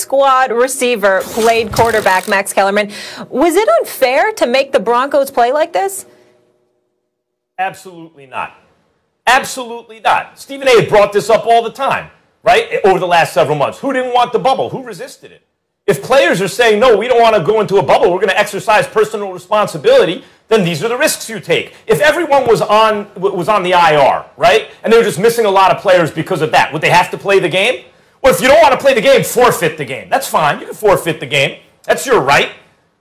squad receiver played quarterback, Max Kellerman. Was it unfair to make the Broncos play like this? Absolutely not. Absolutely not. Stephen A. brought this up all the time, right, over the last several months. Who didn't want the bubble? Who resisted it? If players are saying, no, we don't want to go into a bubble, we're going to exercise personal responsibility, then these are the risks you take. If everyone was on the IR, right, and they were just missing a lot of players because of that, would they have to play the game? Well, if you don't want to play the game, forfeit the game. That's fine. You can forfeit the game. That's your right.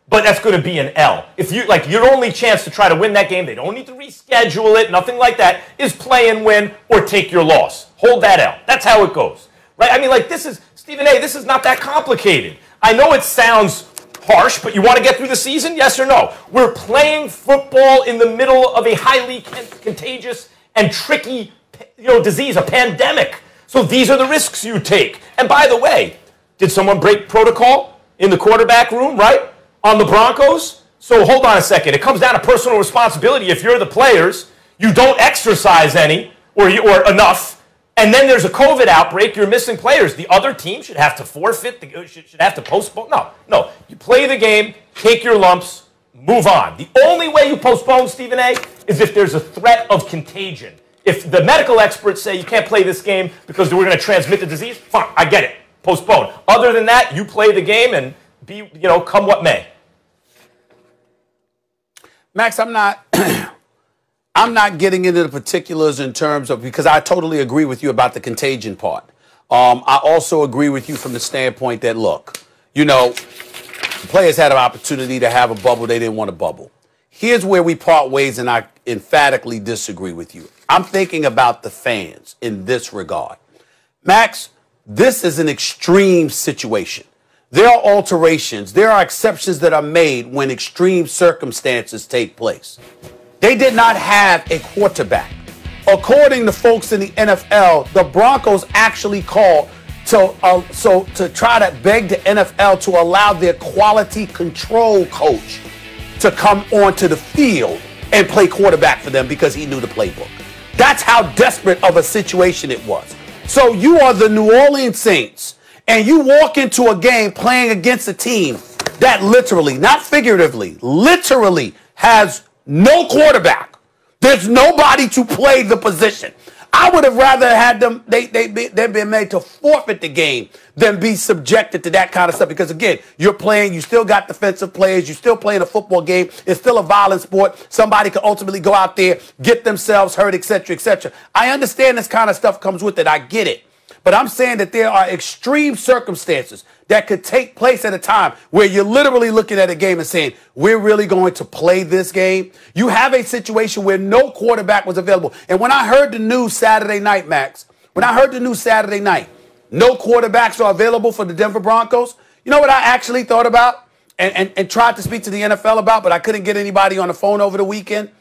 But that's going to be an L. If you your only chance to try to win that game, they don't need to reschedule it, nothing like that, is play and win or take your loss. Hold that L. That's how it goes. Right? I mean, this is, Stephen A., this is not that complicated. I know it sounds harsh, but you want to get through the season? Yes or no? We're playing football in the middle of a highly contagious and tricky, disease, a pandemic. So these are the risks you take. And by the way, did someone break protocol in the quarterback room, right, on the Broncos? So hold on a second. It comes down to personal responsibility. If you're the players, you don't exercise any or enough, and then there's a COVID outbreak, you're missing players. The other team should have to forfeit, should have to postpone. No. You play the game, take your lumps, move on. The only way you postpone, Stephen A., is if there's a threat of contagion. If the medical experts say you can't play this game because we're going to transmit the disease, fine, I get it. Postpone. Other than that, you play the game and be, come what may. Max, I'm not getting into the particulars in terms of, because I totally agree with you about the contagion part. I also agree with you from the standpoint that, look, the players had an opportunity to have a bubble. They didn't want a bubble. Here's where we part ways, and I emphatically disagree with you. I'm thinking about the fans in this regard. Max, this is an extreme situation. There are alterations. There are exceptions that are made when extreme circumstances take place. They did not have a quarterback. According to folks in the NFL, the Broncos actually called to try to beg the NFL to allow their quality control coach to come onto the field and play quarterback for them because he knew the playbook. That's how desperate of a situation it was. So you are the New Orleans Saints, and you walk into a game playing against a team that literally, not figuratively, literally has no quarterback. There's nobody to play the position. I would have rather had them, they've been made to forfeit the game than be subjected to that kind of stuff. Because again, you're playing, you still got defensive players, you're still playing a football game. It's still a violent sport. Somebody could ultimately go out there, get themselves hurt, etc., etc. I understand this kind of stuff comes with it. I get it. But I'm saying that there are extreme circumstances that could take place at a time where you're literally looking at a game and saying, we're really going to play this game. You have a situation where no quarterback was available. And when I heard the news Saturday night, Max, no quarterbacks are available for the Denver Broncos, you know what I actually thought about and tried to speak to the NFL about, but I couldn't get anybody on the phone over the weekend?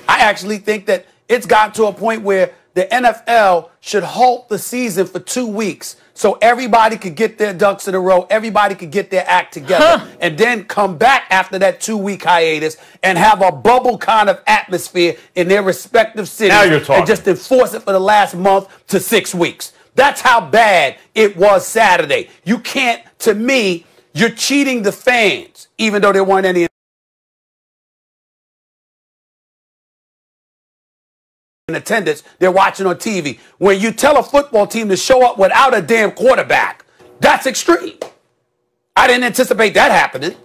I actually think that it's gotten to a point where the NFL should halt the season for 2 weeks so everybody could get their ducks in a row, everybody could get their act together, and then come back after that 2-week hiatus and have a bubble kind of atmosphere in their respective cities. Now you're talking. And just enforce it for the last month to 6 weeks. That's how bad it was Saturday. You can't, to me, you're cheating the fans, even though there weren't any in attendance, they're watching on TV. When you tell a football team to show up without a damn quarterback, that's extreme. I didn't anticipate that happening.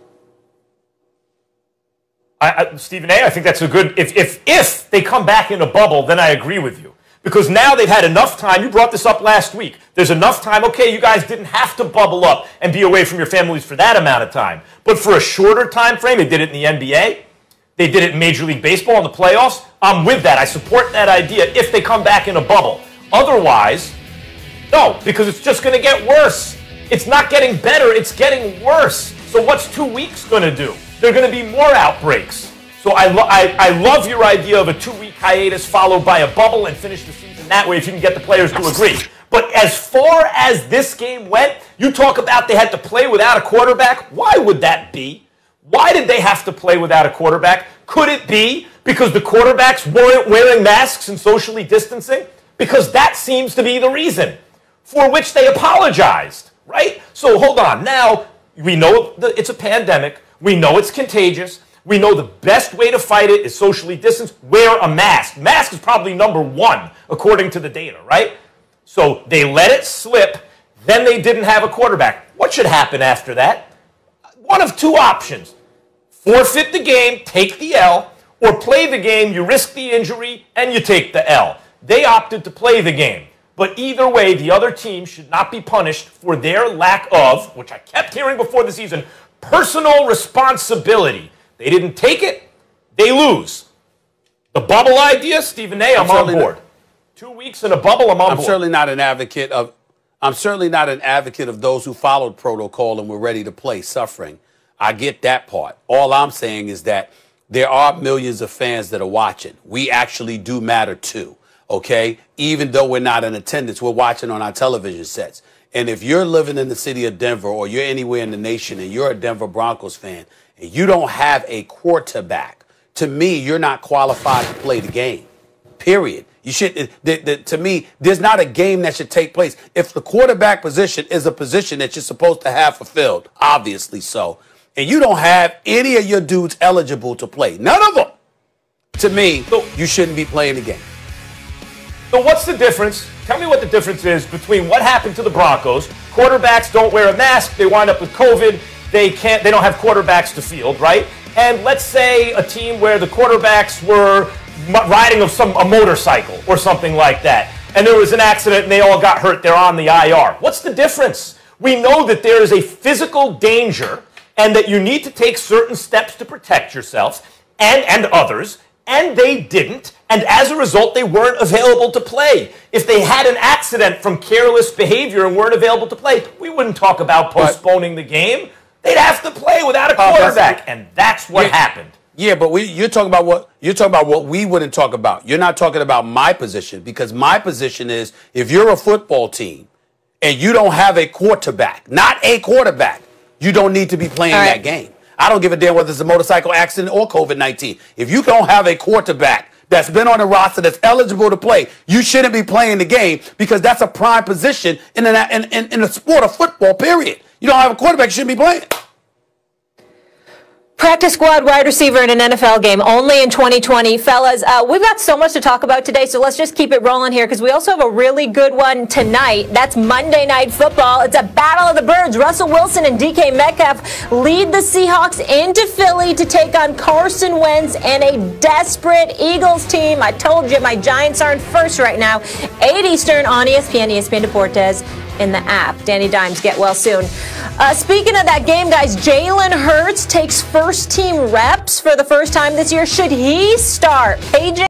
Stephen A., I think that's a good, if they come back in a bubble, then I agree with you. Because now they've had enough time. You brought this up last week. There's enough time. Okay, you guys didn't have to bubble up and be away from your families for that amount of time. But for a shorter time frame, they did it in the NBA. They did it in Major League Baseball in the playoffs. I'm with that. I support that idea if they come back in a bubble. Otherwise, no, because it's just going to get worse. It's not getting better. It's getting worse. So what's 2 weeks going to do? There are going to be more outbreaks. So I love your idea of a 2-week hiatus followed by a bubble and finish the season that way if you can get the players to agree. But as far as this game went, you talk about they had to play without a quarterback. Why would that be? Why did they have to play without a quarterback? Could it be because the quarterbacks weren't wearing masks and socially distancing? Because that seems to be the reason, for which they apologized, right? So hold on. Now, we know it's a pandemic. We know it's contagious. We know the best way to fight it is socially distance. Wear a mask. Mask is probably number one, according to the data, right? So they let it slip. Then they didn't have a quarterback. What should happen after that? One of two options. Forfeit the game, take the L, or play the game, you risk the injury, and you take the L. They opted to play the game. But either way, the other team should not be punished for their lack of, which I kept hearing before the season, personal responsibility. They didn't take it, they lose. The bubble idea, Stephen A., I'm on board. 2 weeks in a bubble, I'm on board. I'm certainly not an advocate of those who followed protocol and were ready to play suffering. I get that part. All I'm saying is that there are millions of fans that are watching. We actually do matter too, okay? Even though we're not in attendance, we're watching on our television sets. And if you're living in the city of Denver or you're anywhere in the nation and you're a Denver Broncos fan and you don't have a quarterback, to me, you're not qualified to play the game, period. You should, to me, there's not a game that should take place. If the quarterback position is a position that you're supposed to have fulfilled, obviously so, and you don't have any of your dudes eligible to play, none of them, to me, you shouldn't be playing the game. So what's the difference? Tell me what the difference is between what happened to the Broncos. Quarterbacks don't wear a mask. They wind up with COVID. They don't have quarterbacks to field, right? And let's say a team where the quarterbacks were riding a motorcycle or something like that, and there was an accident and they all got hurt. They're on the IR. What's the difference? We know that there is a physical danger and that you need to take certain steps to protect yourself and others, and they didn't, and as a result, they weren't available to play. If they had an accident from careless behavior and weren't available to play, we wouldn't talk about postponing the game. They'd have to play without a quarterback, and that's what happened. Yeah, but you're talking about what we wouldn't talk about. You're not talking about my position, because my position is if you're a football team and you don't have a quarterback, not a quarterback, you don't need to be playing that game. I don't give a damn whether it's a motorcycle accident or COVID-19. If you don't have a quarterback that's been on the roster that's eligible to play, you shouldn't be playing the game, because that's a prime position in the sport of football, period. You don't have a quarterback, you shouldn't be playing. Practice squad wide receiver in an NFL game only in 2020. Fellas, we've got so much to talk about today, so let's just keep it rolling here, because we also have a really good one tonight. That's Monday Night Football. It's a battle of the birds. Russell Wilson and DK Metcalf lead the Seahawks into Philly to take on Carson Wentz and a desperate Eagles team. I told you my Giants aren't first right now. 8 Eastern on ESPN, ESPN Deportes, in the app. Danny Dimes, get well soon. Speaking of that game, guys, Jalen Hurts takes first-team reps for the first time this year. Should he start? Paige